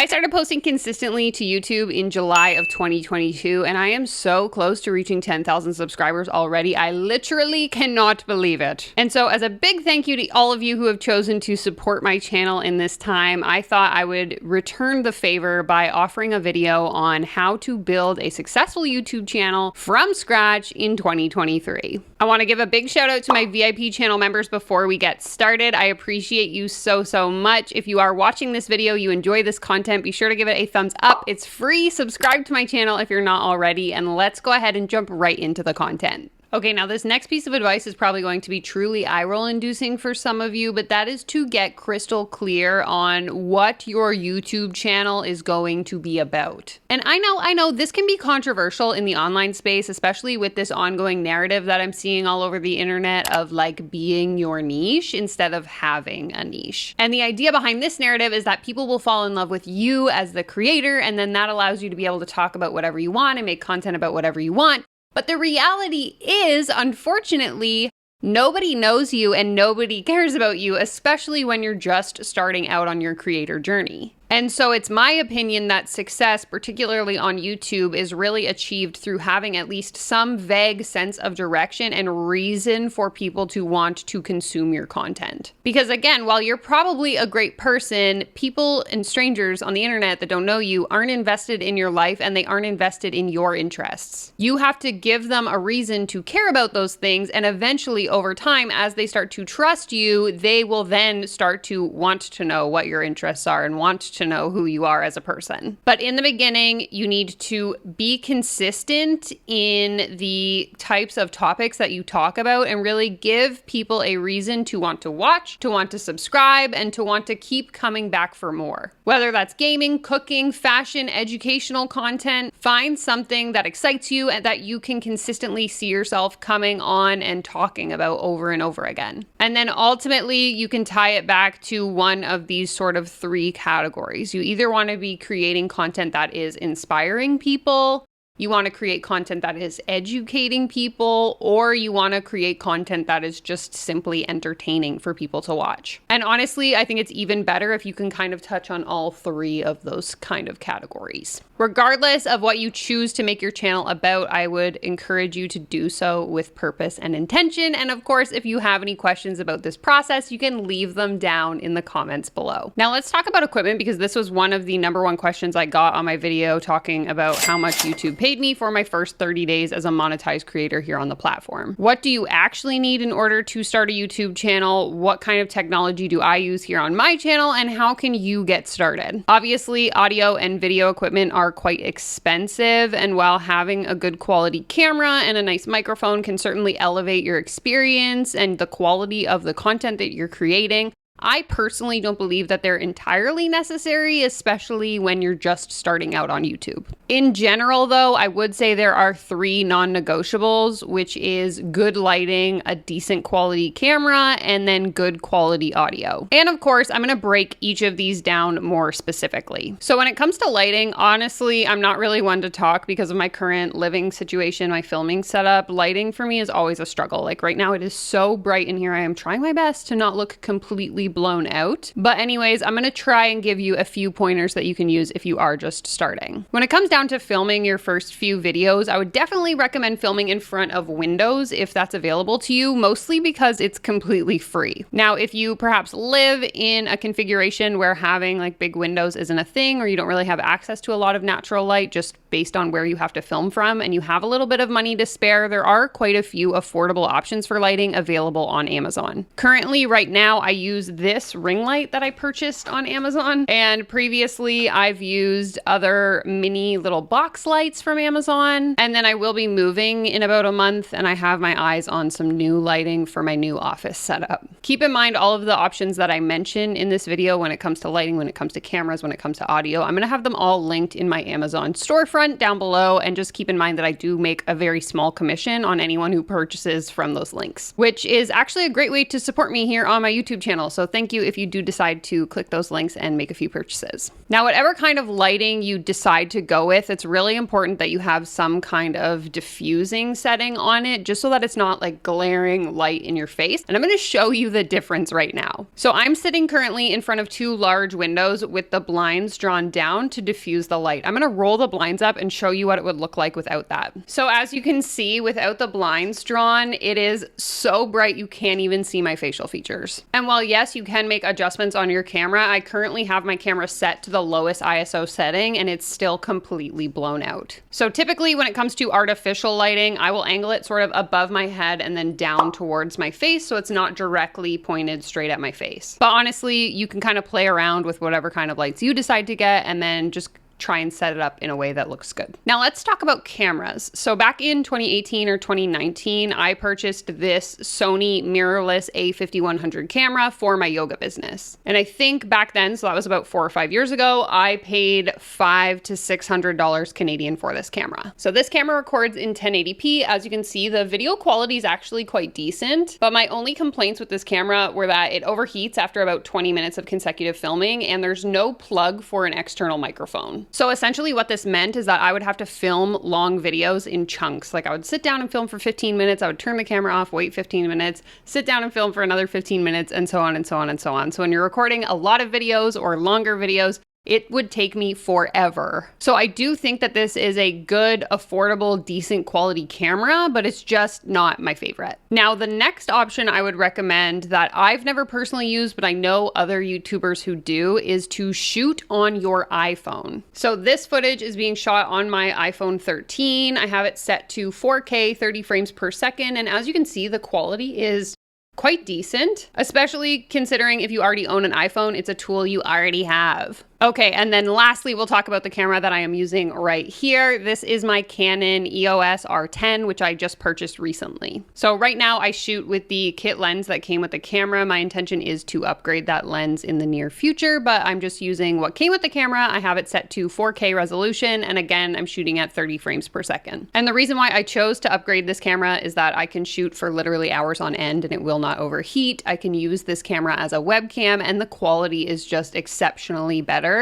I started posting consistently to YouTube in July of 2022, and I am so close to reaching 10,000 subscribers already. I literally cannot believe it. And so as a big thank you to all of you who have chosen to support my channel in this time, I thought I would return the favor by offering a video on how to build a successful YouTube channel from scratch in 2023. I want to give a big shout out to my VIP channel members before we get started. I appreciate you so much. If you are watching this video, you enjoy this content, be sure to give it a thumbs up. It's free. Subscribe to my channel if you're not already, and let's go ahead and jump right into the content. Okay, now this next piece of advice is probably going to be truly eye-roll inducing for some of you, but that is to get crystal clear on what your YouTube channel is going to be about. And I know this can be controversial in the online space, especially with this ongoing narrative that I'm seeing all over the internet of like being your niche instead of having a niche. And the idea behind this narrative is that people will fall in love with you as the creator, and then that allows you to be able to talk about whatever you want and make content about whatever you want. But the reality is, unfortunately, nobody knows you and nobody cares about you, especially when you're just starting out on your creator journey. And so it's my opinion that success, particularly on YouTube, is really achieved through having at least some vague sense of direction and reason for people to want to consume your content. Because again, while you're probably a great person, people and strangers on the internet that don't know you aren't invested in your life and they aren't invested in your interests. You have to give them a reason to care about those things, and eventually over time, as they start to trust you, they will then start to want to know what your interests are and want to know who you are as a person. But in the beginning, you need to be consistent in the types of topics that you talk about and really give people a reason to want to watch, to want to subscribe, and to want to keep coming back for more. Whether that's gaming, cooking, fashion, educational content, find something that excites you and that you can consistently see yourself coming on and talking about over and over again. And then ultimately, you can tie it back to one of these sort of three categories. You either want to be creating content that is inspiring people, you want to create content that is educating people, or you want to create content that is just simply entertaining for people to watch. And honestly, I think it's even better if you can kind of touch on all three of those kind of categories. Regardless of what you choose to make your channel about, I would encourage you to do so with purpose and intention. And of course, if you have any questions about this process, you can leave them down in the comments below. Now let's talk about equipment, because this was one of the #1 questions I got on my video talking about how much YouTube paid me for my first 30 days as a monetized creator here on the platform. What do you actually need in order to start a YouTube channel? What kind of technology do I use here on my channel, and how can you get started? Obviously, audio and video equipment are quite expensive, and while having a good quality camera and a nice microphone can certainly elevate your experience and the quality of the content that you're creating, I personally don't believe that they're entirely necessary, especially when you're just starting out on YouTube. In general, though, I would say there are 3 non-negotiables, which is good lighting, a decent quality camera, and then good quality audio. And of course, I'm gonna break each of these down more specifically. So when it comes to lighting, honestly, I'm not really one to talk because of my current living situation, my filming setup. Lighting for me is always a struggle. Like right now, it is so bright in here. I am trying my best to not look completely blown out. But anyways, I'm gonna try and give you a few pointers that you can use if you are just starting. When it comes down to filming your first few videos, I would definitely recommend filming in front of windows if that's available to you, mostly because it's completely free. Now, if you perhaps live in a configuration where having like big windows isn't a thing, or you don't really have access to a lot of natural light just based on where you have to film from, and you have a little bit of money to spare, there are quite a few affordable options for lighting available on Amazon. Currently, right now, I use this ring light that I purchased on Amazon, and previously I've used other mini little box lights from Amazon, and then I will be moving in about a month, and I have my eyes on some new lighting for my new office setup. Keep in mind all of the options that I mentioned in this video when it comes to lighting, when it comes to cameras, when it comes to audio. I'm gonna have them all linked in my Amazon storefront down below, and just keep in mind that I do make a very small commission on anyone who purchases from those links, which is actually a great way to support me here on my YouTube channel. So So thank you if you do decide to click those links and make a few purchases. Now, whatever kind of lighting you decide to go with, it's really important that you have some kind of diffusing setting on it, just so that it's not like glaring light in your face. And I'm going to show you the difference right now. So I'm sitting currently in front of two large windows with the blinds drawn down to diffuse the light. I'm going to roll the blinds up and show you what it would look like without that. So as you can see, without the blinds drawn, it is so bright you can't even see my facial features. And while yes, you can make adjustments on your camera, I currently have my camera set to the lowest ISO setting and it's still completely blown out. So typically when it comes to artificial lighting, I will angle it sort of above my head and then down towards my face so it's not directly pointed straight at my face. But honestly, you can kind of play around with whatever kind of lights you decide to get and then just try and set it up in a way that looks good. Now let's talk about cameras. So back in 2018 or 2019, I purchased this Sony mirrorless A5100 camera for my yoga business. And I think back then, so that was about 4 or 5 years ago, I paid $500 to $600 Canadian for this camera. So this camera records in 1080p. As you can see, the video quality is actually quite decent, but my only complaints with this camera were that it overheats after about 20 minutes of consecutive filming and there's no plug for an external microphone. So essentially what this meant is that I would have to film long videos in chunks. Like I would sit down and film for 15 minutes, I would turn the camera off, wait 15 minutes, sit down and film for another 15 minutes, and so on and so on and so on. So when you're recording a lot of videos or longer videos, it would take me forever. So I do think that this is a good, affordable, decent quality camera, but it's just not my favorite. Now, the next option I would recommend that I've never personally used, but I know other YouTubers who do, is to shoot on your iPhone. So this footage is being shot on my iPhone 13. I have it set to 4K, 30 frames per second. And as you can see, the quality is quite decent, especially considering if you already own an iPhone, it's a tool you already have. Okay, and then lastly, we'll talk about the camera that I am using right here. This is my Canon EOS R10, which I just purchased recently. So right now I shoot with the kit lens that came with the camera. My intention is to upgrade that lens in the near future, but I'm just using what came with the camera. I have it set to 4K resolution, and again, I'm shooting at 30 frames per second. And the reason why I chose to upgrade this camera is that I can shoot for literally hours on end and it will not overheat. I can use this camera as a webcam and the quality is just exceptionally better.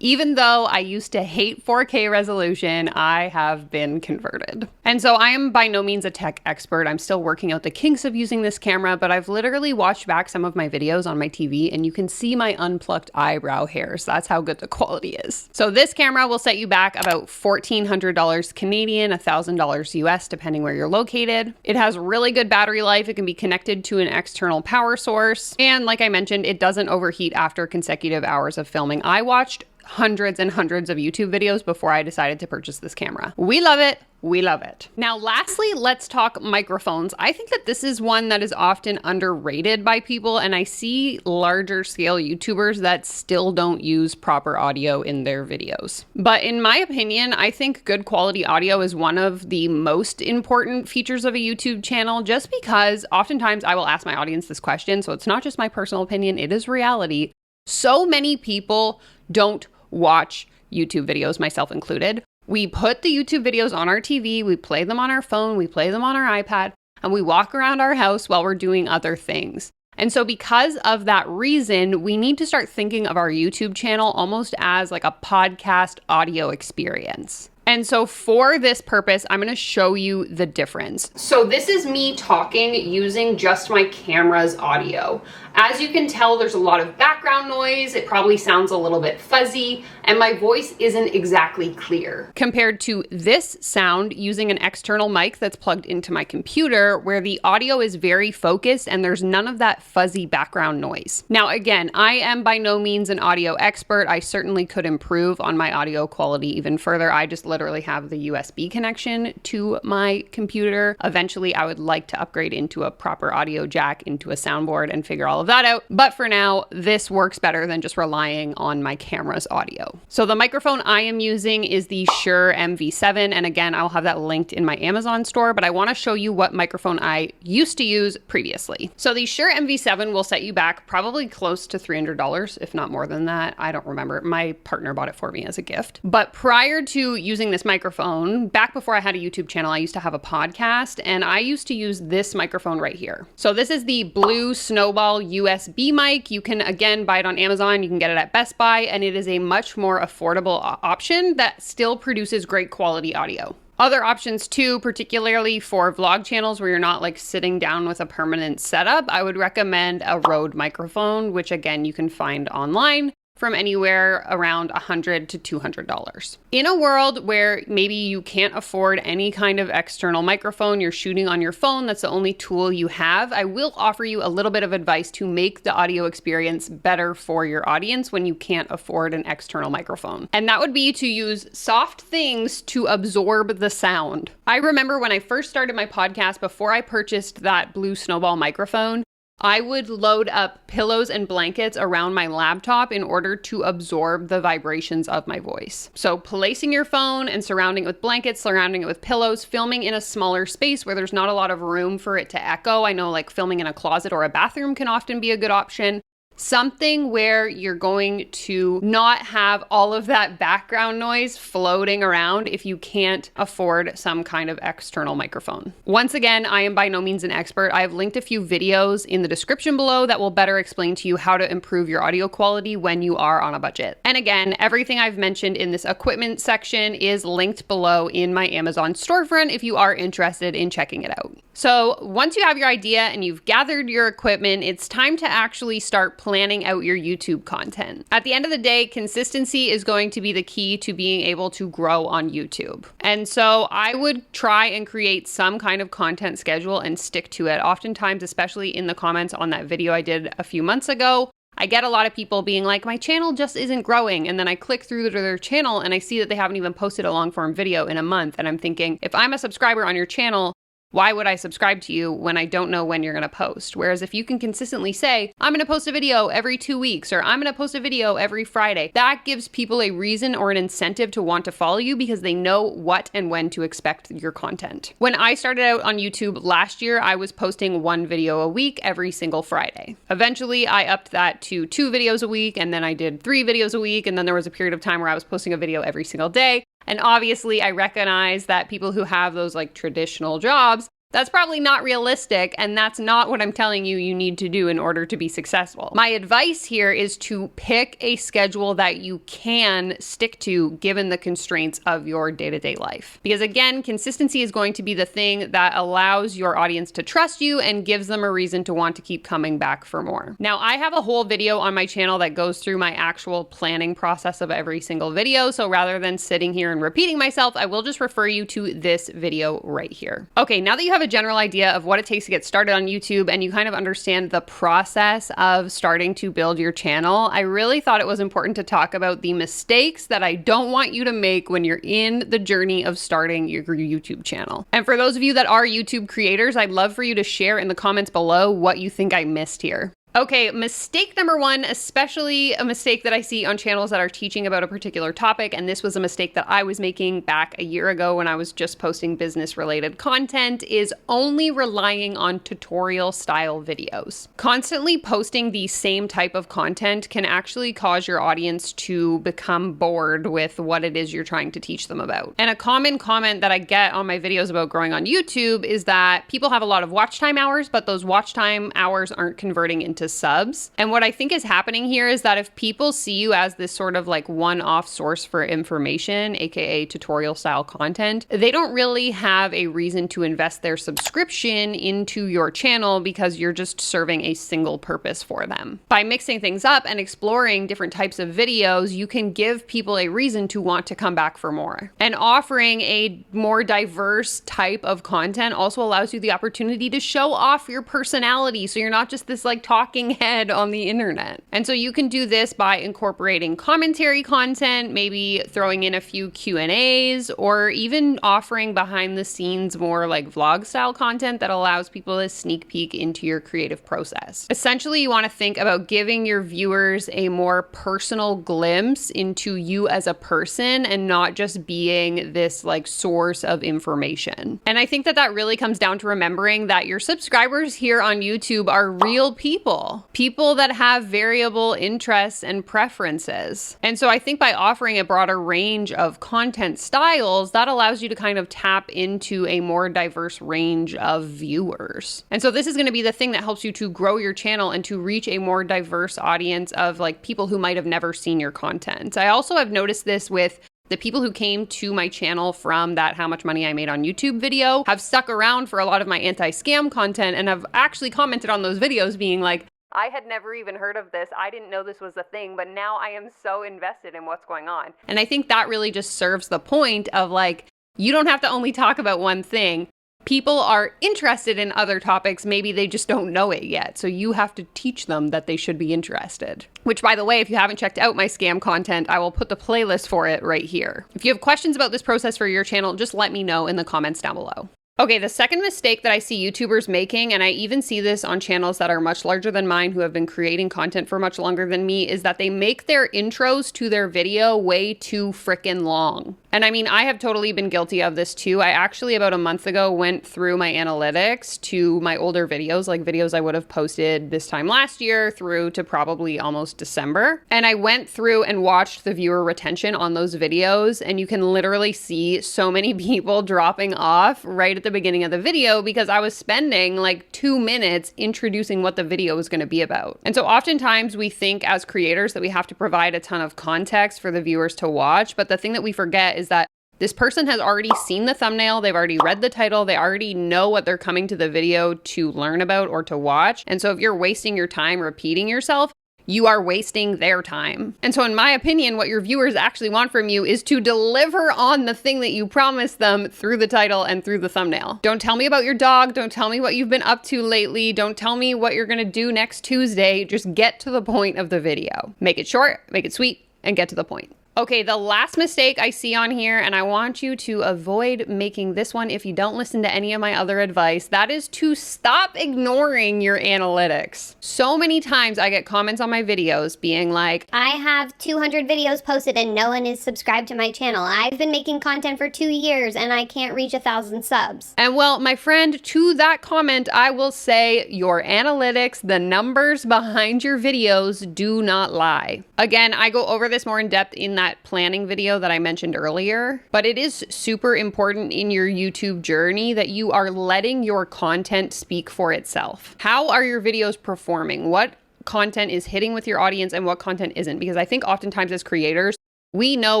Even though I used to hate 4K resolution, I have been converted. And so I am by no means a tech expert. I'm still working out the kinks of using this camera, but I've literally watched back some of my videos on my TV and you can see my unplucked eyebrow hairs. That's how good the quality is. So this camera will set you back about $1,400 Canadian, $1,000 US, depending where you're located. It has really good battery life. It can be connected to an external power source. And like I mentioned, it doesn't overheat after consecutive hours of filming. I watched hundreds and hundreds of YouTube videos before I decided to purchase this camera. We love it. We love it. Now, lastly, let's talk microphones. I think that this is one that is often underrated by people, and I see larger scale YouTubers that still don't use proper audio in their videos. But in my opinion, I think good quality audio is one of the most important features of a YouTube channel, just because oftentimes I will ask my audience this question, so it's not just my personal opinion, it is reality. So many people don't watch YouTube videos, myself included. We put the YouTube videos on our TV, we play them on our phone, we play them on our iPad, and we walk around our house while we're doing other things. And so because of that reason, we need to start thinking of our YouTube channel almost as like a podcast audio experience. And so for this purpose, I'm going to show you the difference. So this is me talking using just my camera's audio. As you can tell, there's a lot of background noise. It probably sounds a little bit fuzzy, and my voice isn't exactly clear. Compared to this sound using an external mic that's plugged into my computer, where the audio is very focused and there's none of that fuzzy background noise. Now, again, I am by no means an audio expert. I certainly could improve on my audio quality even further. I just literally have the USB connection to my computer. Eventually, I would like to upgrade into a proper audio jack, into a soundboard, and figure all of that out. But for now, this works better than just relying on my camera's audio. So the microphone I am using is the Shure MV7. And again, I'll have that linked in my Amazon store, but I want to show you what microphone I used to use previously. So the Shure MV7 will set you back probably close to $300, if not more than that. I don't remember. My partner bought it for me as a gift. But prior to using using this microphone. Back before I had a YouTube channel, I used to have a podcast, and I used to use this microphone right here. So this is the Blue Snowball USB mic. You can, again, buy it on Amazon. You can get it at Best Buy, and it is a much more affordable option that still produces great quality audio. Other options too, particularly for vlog channels where you're not like sitting down with a permanent setup, I would recommend a Rode microphone, which again, you can find online from anywhere around $100 to $200. In a world where maybe you can't afford any kind of external microphone, you're shooting on your phone, that's the only tool you have, I will offer you a little bit of advice to make the audio experience better for your audience when you can't afford an external microphone. And that would be to use soft things to absorb the sound. I remember when I first started my podcast, before I purchased that Blue Snowball microphone, I would load up pillows and blankets around my laptop in order to absorb the vibrations of my voice. So placing your phone and surrounding it with blankets, surrounding it with pillows, filming in a smaller space where there's not a lot of room for it to echo. I know like filming in a closet or a bathroom can often be a good option. Something where you're going to not have all of that background noise floating around if you can't afford some kind of external microphone. Once again, I am by no means an expert. I've linked a few videos in the description below that will better explain to you how to improve your audio quality when you are on a budget. And again, everything I've mentioned in this equipment section is linked below in my Amazon storefront if you are interested in checking it out. So once you have your idea and you've gathered your equipment, it's time to actually start planning out your YouTube content. At the end of the day, consistency is going to be the key to being able to grow on YouTube. And so I would try and create some kind of content schedule and stick to it. Oftentimes, especially in the comments on that video I did a few months ago, I get a lot of people being like, my channel just isn't growing. And then I click through to their channel and I see that they haven't even posted a long form video in a month. And I'm thinking, if I'm a subscriber on your channel, why would I subscribe to you when I don't know when you're going to post? Whereas if you can consistently say, I'm going to post a video every 2 weeks, or I'm going to post a video every Friday, that gives people a reason or an incentive to want to follow you because they know what and when to expect your content. When I started out on YouTube last year, I was posting 1 video a week every single Friday. Eventually, I upped that to 2 videos a week, and then I did 3 videos a week, and then there was a period of time where I was posting a video every single day. And obviously, I recognize that people who have those like traditional jobs, that's probably not realistic, and that's not what I'm telling you you need to do in order to be successful. My advice here is to pick a schedule that you can stick to given the constraints of your day-to-day life. Because again, consistency is going to be the thing that allows your audience to trust you and gives them a reason to want to keep coming back for more. Now, I have a whole video on my channel that goes through my actual planning process of every single video, so rather than sitting here and repeating myself, I will just refer you to this video right here. Okay, now that you have a general idea of what it takes to get started on YouTube and you kind of understand the process of starting to build your channel, I really thought it was important to talk about the mistakes that I don't want you to make when you're in the journey of starting your YouTube channel. And for those of you that are YouTube creators, I'd love for you to share in the comments below what you think I missed here. Okay, mistake number 1, especially a mistake that I see on channels that are teaching about a particular topic, and this was a mistake that I was making back a year ago when I was just posting business-related content, is only relying on tutorial-style videos. Constantly posting the same type of content can actually cause your audience to become bored with what it is you're trying to teach them about. And a common comment that I get on my videos about growing on YouTube is that people have a lot of watch time hours, but those watch time hours aren't converting into subs. And what I think is happening here is that if people see you as this sort of like one-off source for information, aka tutorial style content, they don't really have a reason to invest their subscription into your channel because you're just serving a single purpose for them. By mixing things up and exploring different types of videos, you can give people a reason to want to come back for more. And offering a more diverse type of content also allows you the opportunity to show off your personality. So you're not just this like talking head on the internet. And so you can do this by incorporating commentary content, maybe throwing in a few Q&As, or even offering behind the scenes more like vlog style content that allows people to sneak peek into your creative process. Essentially, you want to think about giving your viewers a more personal glimpse into you as a person and not just being this like source of information. And I think that that really comes down to remembering that your subscribers here on YouTube are real people. people that have variable interests and preferences. And so I think by offering a broader range of content styles, that allows you to kind of tap into a more diverse range of viewers. And so this is going to be the thing that helps you to grow your channel and to reach a more diverse audience of like people who might have never seen your content. I also have noticed this with the people who came to my channel from that How Much Money I Made on YouTube video have stuck around for a lot of my anti-scam content and have actually commented on those videos being like, I had never even heard of this. I didn't know this was a thing, but now I am so invested in what's going on. And I think that really just serves the point of like, you don't have to only talk about one thing. People are interested in other topics. Maybe they just don't know it yet. So you have to teach them that they should be interested. Which, by the way, if you haven't checked out my scam content, I will put the playlist for it right here. If you have questions about this process for your channel, just let me know in the comments down below. Okay, the second mistake that I see YouTubers making, and I even see this on channels that are much larger than mine who have been creating content for much longer than me, is that they make their intros to their video way too freaking long. And I mean, I have totally been guilty of this too. I actually about a month ago went through my analytics to my older videos, like videos I would have posted this time last year through to probably almost December. And I went through and watched the viewer retention on those videos. And you can literally see so many people dropping off right at the beginning of the video because I was spending like 2 minutes introducing what the video was going to be about. And so oftentimes we think as creators that we have to provide a ton of context for the viewers to watch. But the thing that we forget is that this person has already seen the thumbnail, they've already read the title, they already know what they're coming to the video to learn about or to watch. And so if you're wasting your time repeating yourself, you are wasting their time. And so in my opinion, what your viewers actually want from you is to deliver on the thing that you promised them through the title and through the thumbnail. Don't tell me about your dog. Don't tell me what you've been up to lately. Don't tell me what you're gonna do next Tuesday. Just get to the point of the video. Make it short, make it sweet, and get to the point. Okay, the last mistake I see on here, and I want you to avoid making this one if you don't listen to any of my other advice, that is to stop ignoring your analytics. So many times I get comments on my videos being like, I have 200 videos posted and no one is subscribed to my channel. I've been making content for 2 years and I can't reach 1,000 subs. And well, my friend, to that comment, I will say your analytics, the numbers behind your videos do not lie. Again, I go over this more in depth in that planning video that I mentioned earlier, but it is super important in your YouTube journey that you are letting your content speak for itself. How are your videos performing? What content is hitting with your audience and what content isn't? Because I think oftentimes as creators, we know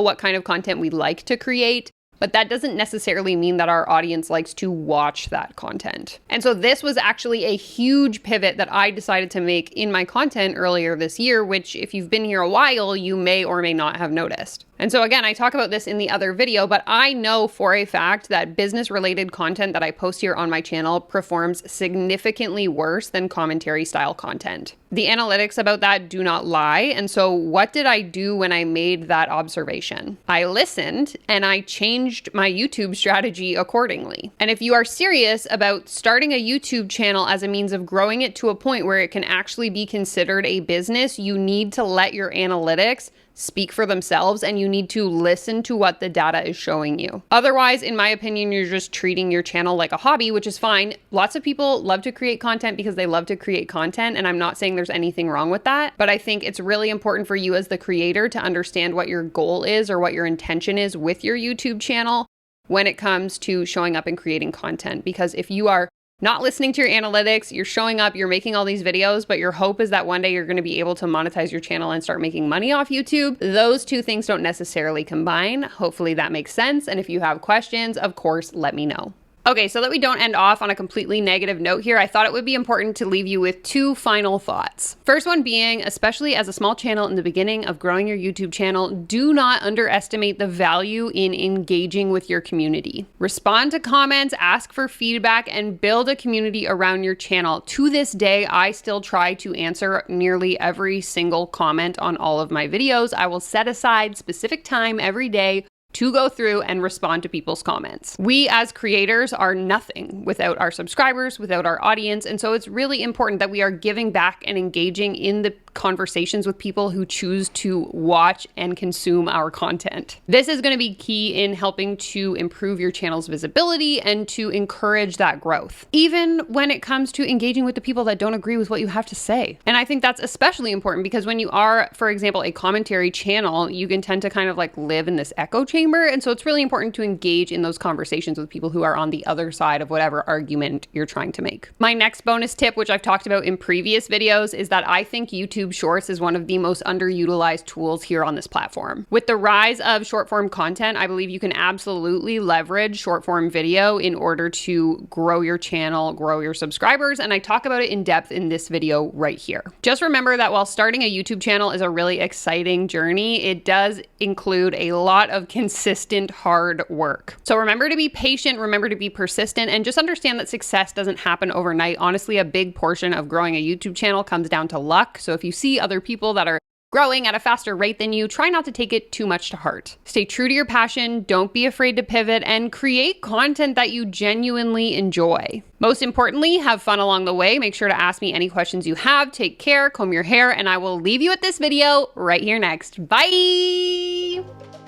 what kind of content we like to create, but that doesn't necessarily mean that our audience likes to watch that content. And so this was actually a huge pivot that I decided to make in my content earlier this year, which if you've been here a while, you may or may not have noticed. And so again, I talk about this in the other video, but I know for a fact that business-related content that I post here on my channel performs significantly worse than commentary style content. The analytics about that do not lie. And so what did I do when I made that observation? I listened and I changed my YouTube strategy accordingly. And if you are serious about starting a YouTube channel as a means of growing it to a point where it can actually be considered a business, you need to let your analytics speak for themselves and you need to listen to what the data is showing you. Otherwise, in my opinion, you're just treating your channel like a hobby, which is fine. Lots of people love to create content because they love to create content, and I'm not saying there's anything wrong with that, but I think it's really important for you as the creator to understand what your goal is or what your intention is with your YouTube channel when it comes to showing up and creating content. Because if you are not listening to your analytics, you're showing up, you're making all these videos, but your hope is that one day you're going to be able to monetize your channel and start making money off YouTube. Those two things don't necessarily combine. Hopefully that makes sense. And if you have questions, of course, let me know. Okay, so that we don't end off on a completely negative note here, I thought it would be important to leave you with 2 final thoughts. First one being, especially as a small channel in the beginning of growing your YouTube channel, do not underestimate the value in engaging with your community. Respond to comments, ask for feedback, and build a community around your channel. To this day, I still try to answer nearly every single comment on all of my videos. I will set aside specific time every day to go through and respond to people's comments. We as creators are nothing without our subscribers, without our audience. And so it's really important that we are giving back and engaging in the conversations with people who choose to watch and consume our content. This is going to be key in helping to improve your channel's visibility and to encourage that growth, even when it comes to engaging with the people that don't agree with what you have to say. And I think that's especially important because when you are, for example, a commentary channel, you can tend to kind of like live in this echo chamber. And so it's really important to engage in those conversations with people who are on the other side of whatever argument you're trying to make. My next bonus tip, which I've talked about in previous videos, is that I think YouTube Shorts is one of the most underutilized tools here on this platform. With the rise of short form content, I believe you can absolutely leverage short form video in order to grow your channel, grow your subscribers, and I talk about it in depth in this video right here. Just remember that while starting a YouTube channel is a really exciting journey, it does include a lot of consistent hard work. So remember to be patient, remember to be persistent, and just understand that success doesn't happen overnight. Honestly, a big portion of growing a YouTube channel comes down to luck. So if you see other people that are growing at a faster rate than you, try not to take it too much to heart. Stay true to your passion, don't be afraid to pivot, and create content that you genuinely enjoy. Most importantly, have fun along the way. Make sure to ask me any questions you have. Take care, comb your hair, and I will leave you with this video right here next. Bye!